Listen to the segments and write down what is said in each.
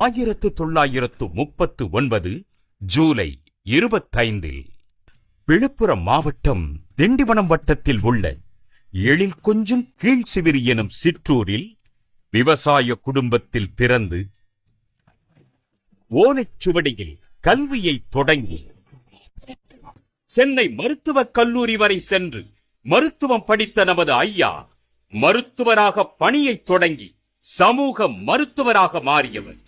1939 ஜூலை 25 விழுப்புரம் மாவட்டம் திண்டிவனம் வட்டத்தில் உள்ள எழில் கொஞ்சம் கீழ்சிவிரி எனும் சிற்றூரில் விவசாய குடும்பத்தில் பிறந்து ஓலைச்சுவடியில் கல்வியை தொடங்கி சென்னை மருத்துவக் கல்லூரி வரை சென்று மருத்துவம் படித்த நமது ஐயா மருத்துவராக பணியை தொடங்கி சமூக மருத்துவராக மாறியவர்.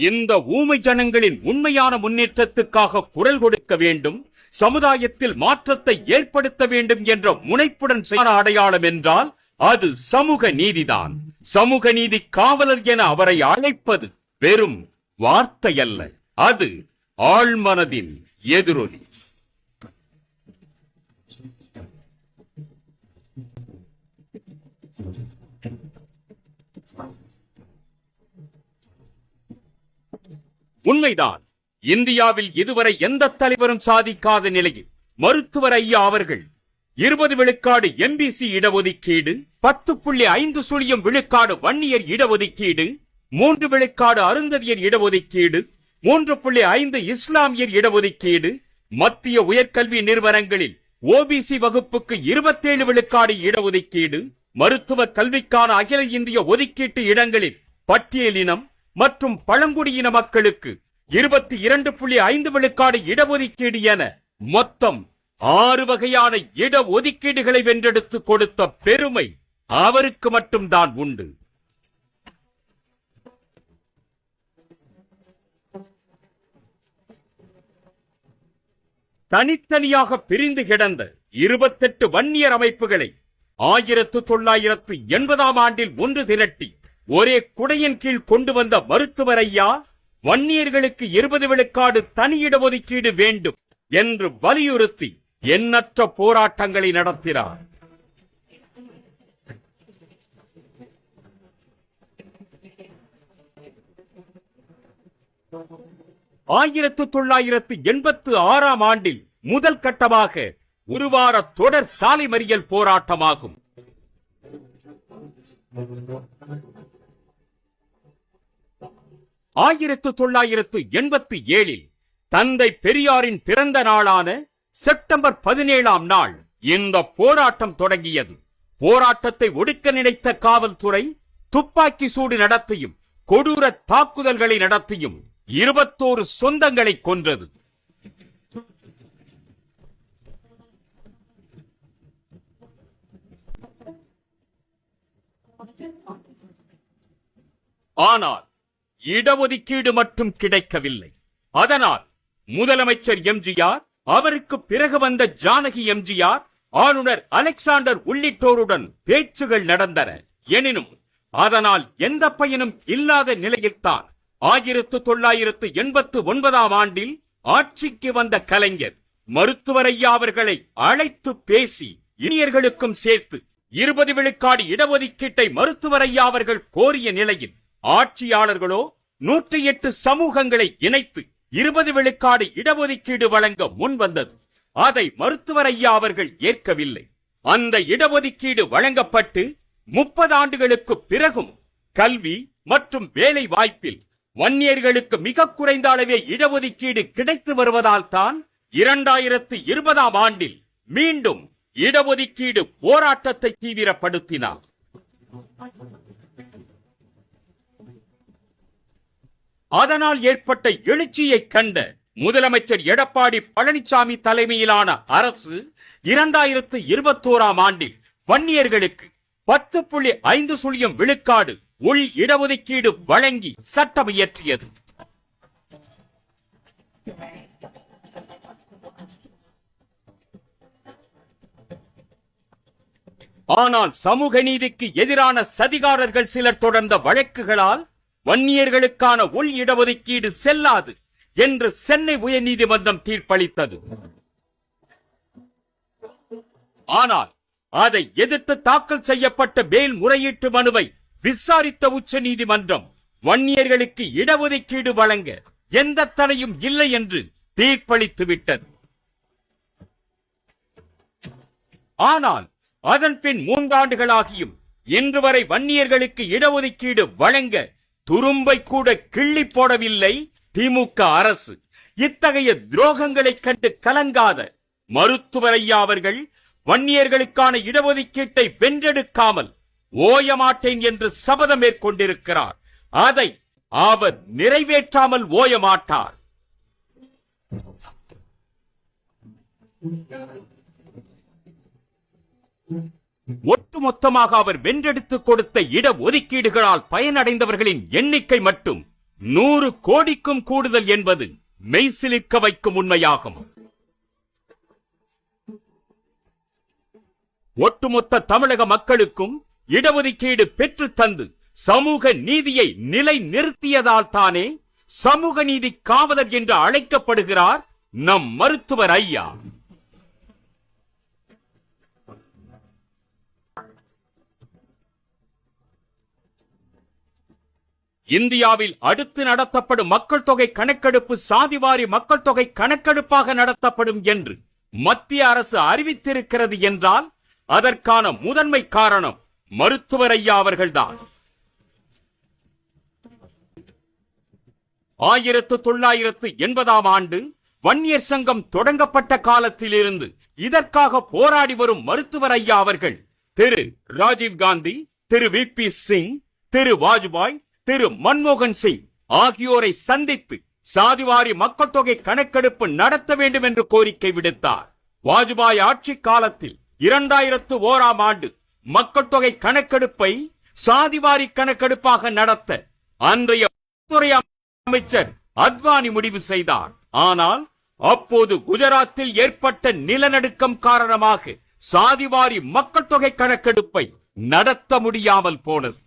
இந்த ஊமை ஜனங்களின் உண்மையான முன்னேற்றத்துக்காக குரல் கொடுக்க வேண்டும், சமுதாயத்தில் மாற்றத்தை ஏற்படுத்த வேண்டும் என்ற முனைப்புடன் அடையாளம் என்றால் அது சமூக நீதிதான். சமூக நீதி காவலர் என அவரை அழைப்பது வெறும் வார்த்தை அல்ல, அது ஆழ்மனதின் எதிரொலி. உண்மைதான், இந்தியாவில் இதுவரை எந்த தலைவரும் சாதிக்காத நிலையில் மருத்துவர் ஐயா அவர்கள் 20 விழுக்காடு எம்பிசி இடஒதுக்கீடு, 10.5 விழுக்காடு வன்னியர் இடஒதுக்கீடு, 3 விழுக்காடு அருந்ததியர் இடஒதுக்கீடு, 3.5 இஸ்லாமியர் இடஒதுக்கீடு, மத்திய உயர்கல்வி நிறுவனங்களில் ஓபிசி வகுப்புக்கு 27 விழுக்காடு இடஒதுக்கீடு, மருத்துவ கல்விக்கான அகில இந்திய ஒதுக்கீட்டு இடங்களில் பட்டியலினம் மற்றும் பழங்குடியின மக்களுக்கு 22.5 விழுக்காடு இடஒதுக்கீடு என மொத்தம் 6 வகையான இடஒதுக்கீடுகளை வென்றெடுத்து கொடுத்த பெருமை அவருக்கு மட்டும்தான் உண்டு. தனித்தனியாக பிரிந்து கிடந்த 28 வன்னியர் அமைப்புகளை 1980ஆம் ஆண்டில் ஒன்று திரட்டி ஒரே குடையின் கீழ் கொண்டு வந்த மருத்துவர் ஐயா வன்னியர்களுக்கு 20 விழுக்காடு தனி இடஒதுக்கீடு வேண்டும் என்று வலியுறுத்தி எண்ணற்ற போராட்டங்களை நடத்தினார். ஆயிரத்து 1986ஆம் ஆண்டில் முதல் கட்டமாக ஒரு வார தொடர் சாலை மறியல் போராட்டமாகும். ஆயிரத்து 1987 தந்தை பெரியாரின் பிறந்த நாளான செப்டம்பர் 17ஆம் நாள் இந்த போராட்டம் தொடங்கியது. போராட்டத்தை ஒடுக்க நினைத்த காவல்துறை துப்பாக்கி சூடு நடத்தியும் கொடூர தாக்குதல்களை நடத்தியும் 21 சொந்தங்களை கொன்றது. ஆனால் இடஒதுக்கீடு மட்டும் கிடைக்கவில்லை. அதனால் முதலமைச்சர் எம்ஜிஆர், அவருக்கு பிறகு வந்த ஜானகி எம்ஜிஆர், ஆளுநர் அலெக்சாண்டர் உள்ளிட்டோருடன் பேச்சுகள் நடந்தன. எனினும் அதனால் எந்த பயனும் இல்லாத நிலையில்தான் 1989ஆம் ஆண்டில் ஆட்சிக்கு வந்த கலைஞர் மருத்துவர் ஐயா அவர்களை அழைத்து பேசி இனியர்களுக்கும் சேர்த்து 20 விழுக்காடு இடஒதுக்கீட்டை மருத்துவர் ஐயா அவர்கள் கோரிய நிலையில் ஆட்சியாளர்களோ 108 சமூகங்களை இணைத்து 20 விழுக்காடு இடஒதுக்கீடு வழங்க முன்வந்தது. அதை மருத்துவர் ஐயா அவர்கள் ஏற்கவில்லை. அந்த இடஒதுக்கீடு வழங்கப்பட்டு 30 ஆண்டுகளுக்கு பிறகும் கல்வி மற்றும் வேலை வாய்ப்பில் வன்னியர்களுக்கு மிக குறைந்த அளவே இடஒதுக்கீடு கிடைத்து வருவதால் தான் 2020ஆம் ஆண்டில் மீண்டும் இடஒதுக்கீடு போராட்டத்தை தீவிரப்படுத்தினார். அதனால் ஏற்பட்ட எழுச்சியை கண்ட முதலமைச்சர் எடப்பாடி பழனிசாமி தலைமையிலான அரசு 2021ஆம் ஆண்டில் வன்னியர்களுக்கு 10.5 விழுக்காடு உள் இடஒதுக்கீடு வழங்கி சட்டம் இயற்றியது. ஆனால் சமூக நீதிக்கு எதிரான சதிகாரர்கள் சிலர் தொடர்ந்த வழக்குகளால் வன்னியர்களுக்கான உள் இடஒதுக்கீடு செல்லாது என்று சென்னை உயர்நீதிமன்றம் தீர்ப்பளித்தது. ஆனால் அதை எதிர்த்து தாக்கல் செய்யப்பட்ட மேல் முறையீட்டு மனுவை விசாரித்த உச்ச நீதிமன்றம் வன்னியர்களுக்கு இடஒதுக்கீடு வழங்க எந்த தடையும் இல்லை என்று தீர்ப்பளித்து விட்டது. ஆனால் அதன் பின் 3 ஆண்டுகளாகியும் இன்று வரை வன்னியர்களுக்கு இடஒதுக்கீடு வழங்க துரும்பை கூட கிள்ளி போடவில்லை திமுக அரசு. இத்தகைய துரோகங்களை கண்டு கலங்காத மருத்துவர் ஐயா அவர்கள் வன்னியர்களுக்கான இடஒதுக்கீட்டை வென்றெடுக்காமல் ஓயமாட்டேன் என்று சபதம் மேற்கொண்டிருக்கிறார். அதை அவர் நிறைவேற்றாமல் ஓயமாட்டார். ஒட்டுமொத்தமாக அவர் வென்றெடுத்துக் கொடுத்த இட ஒதுக்கீடுகளால் பயனடைந்தவர்களின் எண்ணிக்கை மட்டும் 100 கோடிக்கும் கூடுதல் என்பது மெய்சிலிர்க்க வைக்கும் உண்மையாகும். ஒட்டுமொத்த தமிழக மக்களுக்கும் இடஒதுக்கீடு பெற்று தந்து சமூக நீதியை நிலை நிறுத்தியதால் தானே சமூக நீதி காவலர் என்று அழைக்கப்படுகிறார் நம் மருத்துவர் ஐயா. இந்தியாவில் அடுத்து நடத்தப்படும் மக்கள் தொகை கணக்கெடுப்பு சாதிவாரி மக்கள் தொகை கணக்கெடுப்பாக நடத்தப்படும் என்று மத்திய அரசு அறிவித்திருக்கிறது என்றால் அதற்கான முதன்மை காரணம் மருத்துவர் ஐயா அவர்கள்தான். 1980 ஆண்டு வன்னியர் சங்கம் தொடங்கப்பட்ட காலத்திலிருந்து இதற்காக போராடி வரும் மருத்துவர் ஐயா அவர்கள் திரு ராஜீவ் காந்தி, திரு வி.பி. சிங், திரு வாஜ்பாய், திரு மன்மோகன் சிங் ஆகியோரை சந்தித்து சாதிவாரி மக்கள் தொகை கணக்கெடுப்பு நடத்த வேண்டும் என்று கோரிக்கை விடுத்தார். வாஜ்பாய் ஆட்சி காலத்தில் 2001 ஆண்டு மக்கள் தொகை கணக்கெடுப்பை சாதிவாரி கணக்கெடுப்பாக நடத்த அன்றைய துறை அமைச்சர் அத்வானி முடிவு செய்தார். ஆனால் அப்போது குஜராத்தில் ஏற்பட்ட நிலநடுக்கம் காரணமாக சாதிவாரி மக்கள் தொகை கணக்கெடுப்பை நடத்த முடியாமல் போனது.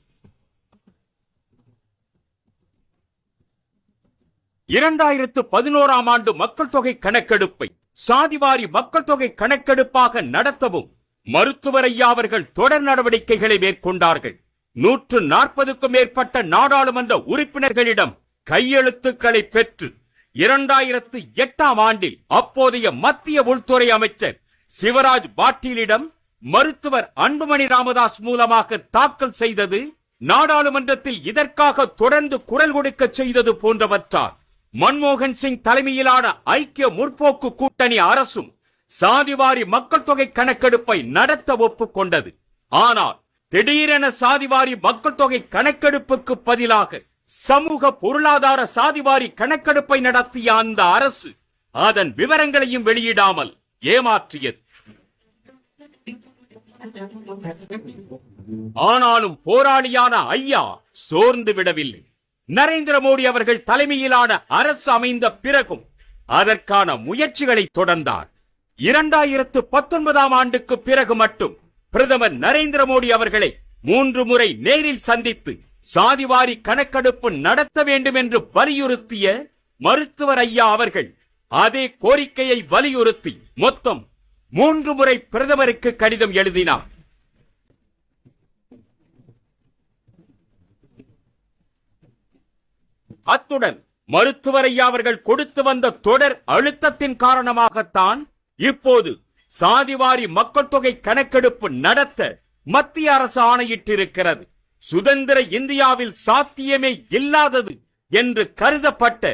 2011 ஆண்டு மக்கள் தொகை கணக்கெடுப்பை சாதிவாரி மக்கள் தொகை கணக்கெடுப்பாக நடத்தவும் மருத்துவர் ஐயா அவர்கள் தொடர் நடவடிக்கைகளை மேற்கொண்டார்கள். 140க்கும் மேற்பட்ட நாடாளுமன்ற உறுப்பினர்களிடம் கையெழுத்துக்களை பெற்று 2008 ஆண்டில் அப்போதைய மத்திய உள்துறை அமைச்சர் சிவராஜ் பாட்டீலிடம் மருத்துவர் அன்புமணி ராமதாஸ் மூலமாக தாக்கல் செய்தது, நாடாளுமன்றத்தில் இதற்காக தொடர்ந்து குரல் கொடுக்க செய்தது போன்றவற்றால் மன்மோகன் சிங் தலைமையிலான ஐக்கிய முற்போக்கு கூட்டணி அரசும் சாதிவாரி மக்கள் தொகை கணக்கெடுப்பை நடத்த ஒப்புக்கொண்டது. ஆனால் திடீரென சாதிவாரி மக்கள் தொகை கணக்கெடுப்புக்கு பதிலாக சமூக பொருளாதார சாதிவாரி கணக்கெடுப்பை நடத்திய அந்த அரசு அதன் விவரங்களையும் வெளியிடாமல் ஏமாற்றியது. ஆனாலும் போராளியான ஐயா சோர்ந்து விடவில்லை. நரேந்திர மோடி அவர்கள் தலைமையிலான அரசு அமைந்த பிறகும் அதற்கான முயற்சிகளை தொடர்ந்தார். 2019 ஆண்டுக்கு பிறகு மட்டும் பிரதமர் நரேந்திர மோடி அவர்களை 3 முறை நேரில் சந்தித்து சாதிவாரி கணக்கெடுப்பு நடத்த வேண்டும் என்று வலியுறுத்திய மருத்துவர் ஐயா அவர்கள் அதே கோரிக்கையை வலியுறுத்தி மொத்தம் 3 முறை பிரதமருக்கு கடிதம் எழுதினார். அத்துடன் மருத்துவர் ஐயா அவர்கள் கொடுத்து வந்த தொடர் அழுத்தத்தின் காரணமாகத்தான் இப்போது சாதிவாரி மக்கள் தொகை கணக்கெடுப்பு நடத்த மத்திய அரசு ஆணையிட்டிருக்கிறது. சுதந்திர இந்தியாவில் சாத்தியமே இல்லாதது என்று கருதப்பட்ட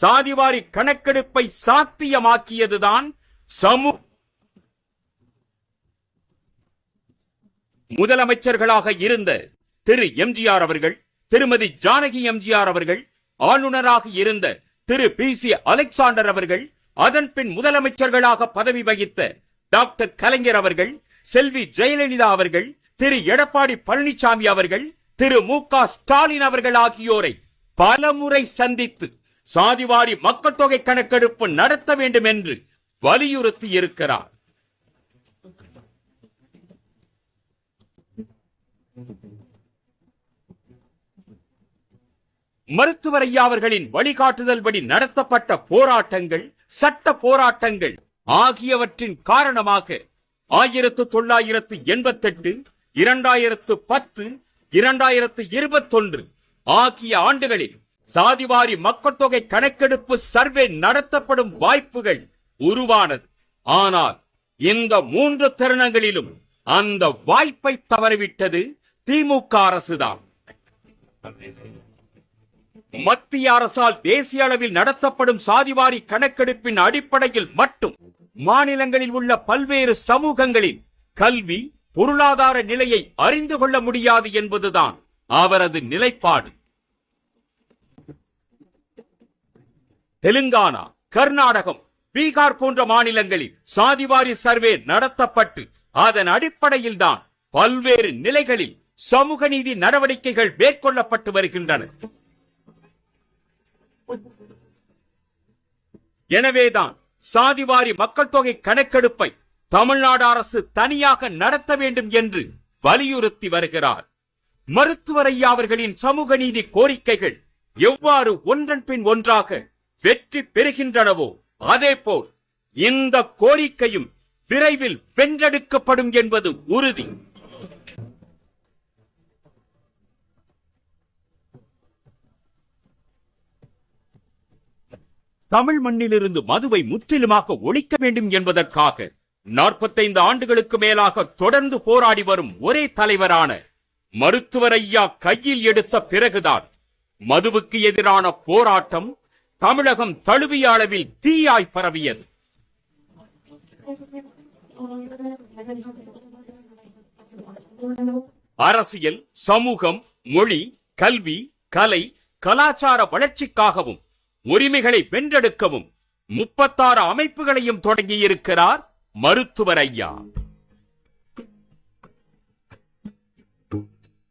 சாதிவாரி கணக்கெடுப்பை சாத்தியமாக்கியதுதான் முதலமைச்சர்களாக இருந்த திரு எம்ஜிஆர் அவர்கள், திருமதி ஜானகி எம்ஜிஆர் அவர்கள், ஆளுநராக இருந்த திரு பி.சி. அலெக்சாண்டர் அவர்கள், அதன் பின் முதலமைச்சர்களாக பதவி வகித்த டாக்டர் கலைஞர் அவர்கள், செல்வி ஜெயலலிதா அவர்கள், திரு எடப்பாடி பழனிசாமி அவர்கள், திரு மு.க. ஸ்டாலின் அவர்கள் ஆகியோரை பலமுறை சந்தித்து சாதிவாரி மக்கள் தொகை கணக்கெடுப்பு நடத்த வேண்டும் என்று வலியுறுத்தி இருக்கிறார். மருத்துவர் ஐயா அவர்களின் வழிகாட்டுதல்படி நடத்தப்பட்ட போராட்டங்கள், சட்ட போராட்டங்கள் ஆகியவற்றின் காரணமாக 1988, 2010, 2021 ஆகிய ஆண்டுகளில் சாதிவாரி மக்கள் தொகை கணக்கெடுப்பு சர்வே நடத்தப்படும் வாய்ப்புகள் உருவானது. ஆனால் இந்த 3 தருணங்களிலும் அந்த வாய்ப்பை தவறிவிட்டது திமுக அரசுதான். மத்திய அரசால் தேசிய அளவில் நடத்தப்படும் சாதிவாரி கணக்கெடுப்பின் அடிப்படையில் மட்டும் மாநிலங்களில் உள்ள பல்வேறு சமூகங்களின் கல்வி பொருளாதார நிலையை அறிந்து கொள்ள முடியாது என்பதுதான் அவரது நிலைப்பாடு. தெலுங்கானா, கர்நாடகம், பீகார் போன்ற மாநிலங்களில் சாதிவாரி சர்வே நடத்தப்பட்டு அதன் அடிப்படையில் தான் பல்வேறு நிலைகளில் சமூக நீதி நடவடிக்கைகள் மேற்கொள்ளப்பட்டு வருகின்றன. எனவேதான் சாதிவாரி மக்கள் தொகை கணக்கெடுப்பை தமிழ்நாடு அரசு தனியாக நடத்த வேண்டும் என்று வலியுறுத்தி வருகிறார். மருத்துவர் ஐயா அவர்களின் சமூக நீதி கோரிக்கைகள் எவ்வாறு ஒன்றன் பின் ஒன்றாக வெற்றி பெறுகின்றனவோ அதேபோல் இந்த கோரிக்கையும் விரைவில் வென்றெடுக்கப்படும் என்பது உறுதி. தமிழ் மண்ணிலிருந்து மதுவை முற்றிலுமாக ஒழிக்க வேண்டும் என்பதற்காக 45 ஆண்டுகளுக்கு மேலாக தொடர்ந்து போராடி வரும் ஒரே தலைவரான மருத்துவர் ஐயா கையில் எடுத்த பிறகுதான் மதுவுக்கு எதிரான போராட்டம் தமிழகம் தழுவிய அளவில் தீயாய் பரவியது. அரசியல், சமூகம், மொழி, கல்வி, கலை, கலாச்சார வளர்ச்சிக்காகவும் உரிமைகளை வென்றெடுக்கவும் 36 அமைப்புகளையும் தொடங்கியிருக்கிறார் மருத்துவர் ஐயா.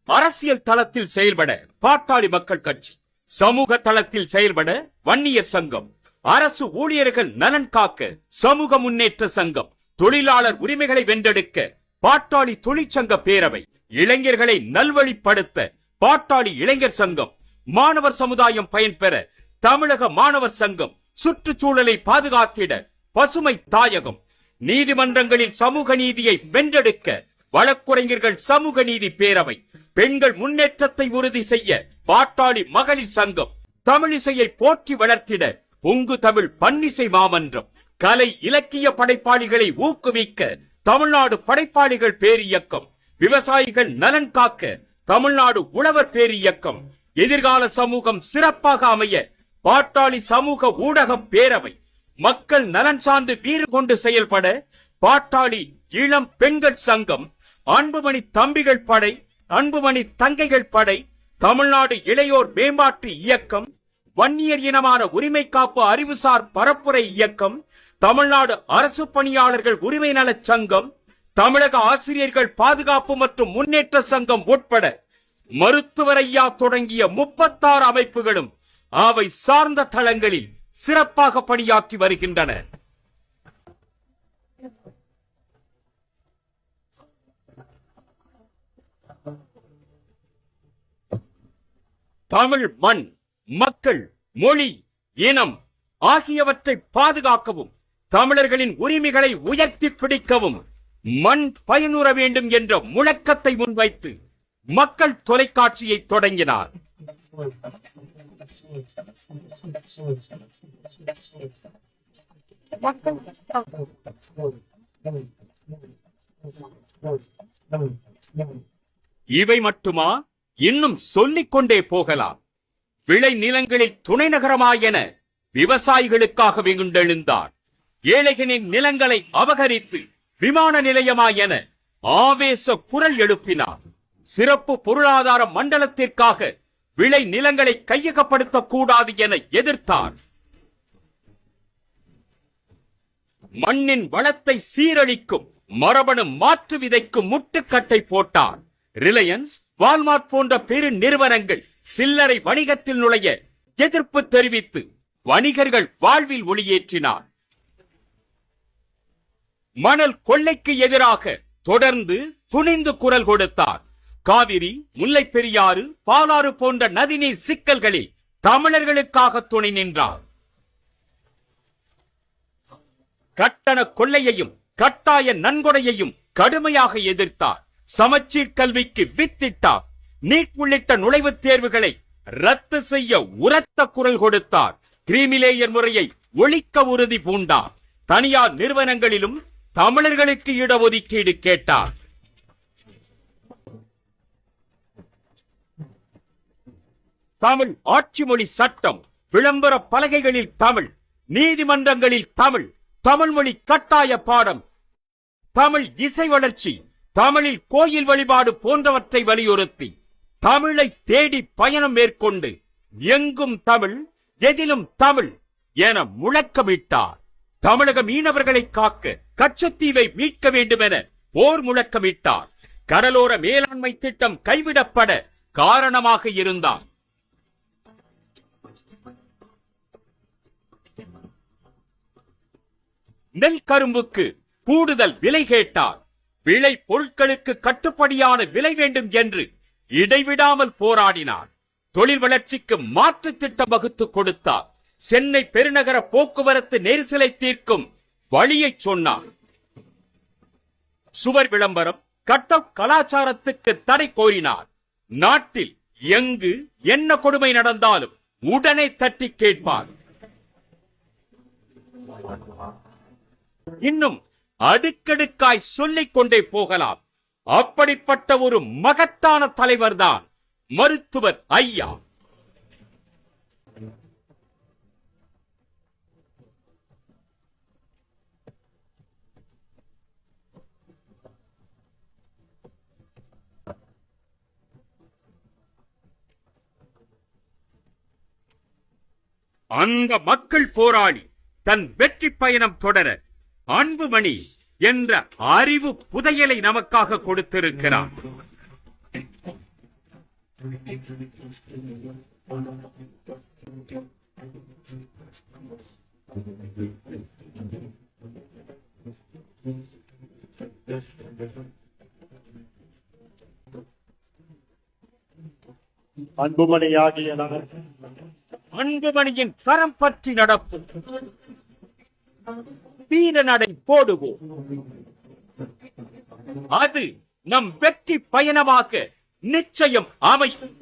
அரசியல் தளத்தில் செயல்பட பாட்டாளி மக்கள் கட்சி, சமூக தளத்தில் செயல்பட வன்னியர் சங்கம், அரசு ஊழியர்கள் நலன் காக்க சமூக முன்னேற்ற சங்கம், தொழிலாளர் உரிமைகளை வென்றெடுக்க பாட்டாளி தொழிற்சங்க பேரவை, இளைஞர்களை நல்வழிப்படுத்த பாட்டாளி இளைஞர் சங்கம், மாணவர் சமுதாயம் பயன்பெற தமிழக மாணவர் சங்கம், சுற்றுச்சூழலை பாதுகாத்திட பசுமை தாயகம், நீதிமன்றங்களில் சமூக நீதியை வென்றெடுக்க வழக்குரைஞர்கள் சமூக நீதி பேரவை, பெண்கள் முன்னேற்றத்தை உறுதி செய்ய பாட்டாளி மகளிர் சங்கம், தமிழிசையை போற்றி வளர்த்திட பொங்கு தமிழ் பன்னிசை மாமன்றம், கலை இலக்கிய படைப்பாளிகளை ஊக்குவிக்க தமிழ்நாடு படைப்பாளிகள் பேரியக்கம், விவசாயிகள் நலன் காக்க தமிழ்நாடு உழவர் பேரியக்கம், எதிர்கால சமூகம் சிறப்பாக அமைய பாட்டாளி சமூக ஊடக பேரவை, மக்கள் நலன் சார்ந்து வீறு கொண்டு செயல்பட பாட்டாளி இளம் பெண்கள் சங்கம், அன்புமணி தம்பிகள் படை, அன்புமணி தங்கைகள் படை, தமிழ்நாடு இளையோர் மேம்பாட்டு இயக்கம், வன்னியர் இனமான உரிமை காப்பு அறிவுசார் பரப்புரை இயக்கம், தமிழ்நாடு அரசு பணியாளர்கள் உரிமை நலச் சங்கம், தமிழக ஆசிரியர்கள் பாதுகாப்பு மற்றும் முன்னேற்ற சங்கம் உட்பட மருத்துவர் ஐயா தொடங்கிய 36 அமைப்புகளும் அவை சார்ந்த தளங்களில் சிறப்பாக பணியாற்றி வருகின்றன. தமிழ் மண், மக்கள், மொழி, இனம் ஆகியவற்றை பாதுகாக்கவும் தமிழர்களின் உரிமைகளை உயர்த்தி பிடிக்கவும் மண் பயனுற வேண்டும் என்ற முழக்கத்தை முன்வைத்து மக்கள் தொலைக்காட்சியை தொடங்கினார். இவை மட்டுமா? இன்னும் சொல்லிக் கொண்டே போகலாம். விளை நிலங்களில் துணை நகரமா என விவசாயிகளுக்காக வெகுண்டெழுந்தார். ஏழைகளின் நிலங்களை அபகரித்து விமான நிலையமா என ஆவேச குரல் எழுப்பினார். சிறப்பு பொருளாதார மண்டலத்திற்காக விளை நிலங்களை கையகப்படுத்தக் கூடாது என எதிர்த்தார். மண்ணின் வளத்தை சீரழிக்கும் மரபணு மாற்று விதைக்கும் முட்டுக்கட்டை போட்டார். ரிலையன்ஸ், வால்மார்ட் போன்ற பெரு நிறுவனங்கள் சில்லறை வணிகத்தில் நுழைய எதிர்ப்பு தெரிவித்து வணிகர்கள் வாழ்வில் ஒளியேற்றினார். மணல் கொள்ளைக்கு எதிராக தொடர்ந்து துணிந்து குரல் கொடுத்தார். காவிரி, முல்லை பெரியாறு, பாலாறு போன்ற நதிநீர் சிக்கல்களில் தமிழர்களுக்காக துணை நின்றார். கட்டண கொள்ளையையும் கட்டாய நன்கொடையையும் கடுமையாக எதிர்த்தார். சமச்சீர் கல்விக்கு வித்திட்டார். நீட் உள்ளிட்ட நுழைவுத் தேர்வுகளை ரத்து செய்ய உரத்த குரல் கொடுத்தார். கிரீமிலேயர் முறையை ஒழிக்க உறுதி பூண்டார். தனியார் நிறுவனங்களிலும் தமிழர்களுக்கு இடஒதுக்கீடு கேட்டார். தமிழ் ஆட்சி மொழி சட்டம், விளம்பர பலகைகளில் தமிழ், நீதிமன்றங்களில் தமிழ், தமிழ் மொழி கட்டாய பாடம், தமிழ் இசை வளர்ச்சி, தமிழில் கோயில் வழிபாடு போன்றவற்றை வலியுறுத்தி தமிழை தேடி பயணம் மேற்கொண்டு எங்கும் தமிழ், எதிலும் தமிழ் என முழக்கமிட்டார். தமிழக மீனவர்களை காக்க கச்சத்தீவை மீட்க வேண்டும் என போர் முழக்கமிட்டார். கடலோர மேலாண்மை திட்டம் கைவிடப்பட காரணமாக இருந்தார். நெல் கரும்புக்கு கூடுதல் விலை கேட்டார். விளை பொருட்களுக்கு கட்டுப்படியான விலை வேண்டும் என்று இடைவிடாமல் போராடினார். தொழில் வளர்ச்சிக்கு மாற்று திட்டம் வகுத்து கொடுத்தார். சென்னை பெருநகர போக்குவரத்து நெரிசலை தீர்க்கும் வழியை சொன்னார். சுவர் விளம்பரம், கட்டப் கலாச்சாரத்துக்கு தடை கோரினார். நாட்டில் எங்கு என்ன கொடுமை நடந்தாலும் உடனே தட்டி கேட்பார். இன்னும் அடுக்கடுக்காய் சொல்லிக் கொண்டே போகலாம். அப்படிப்பட்ட ஒரு மகத்தான தலைவர்தான் மருத்துவர் ஐயா. அந்த மக்கள் போராளி தன் வெற்றி பயணம் தொடர அன்புமணி என்ற அறிவு புதையலை நமக்காக கொடுத்திருக்கிறார். அன்புமணியாகிய அன்புமணியின் கரம் பற்றி நடப்பு வீர நடை போடுவோம். அது நம் வெற்றி பயணமாக நிச்சயம் அமையும்.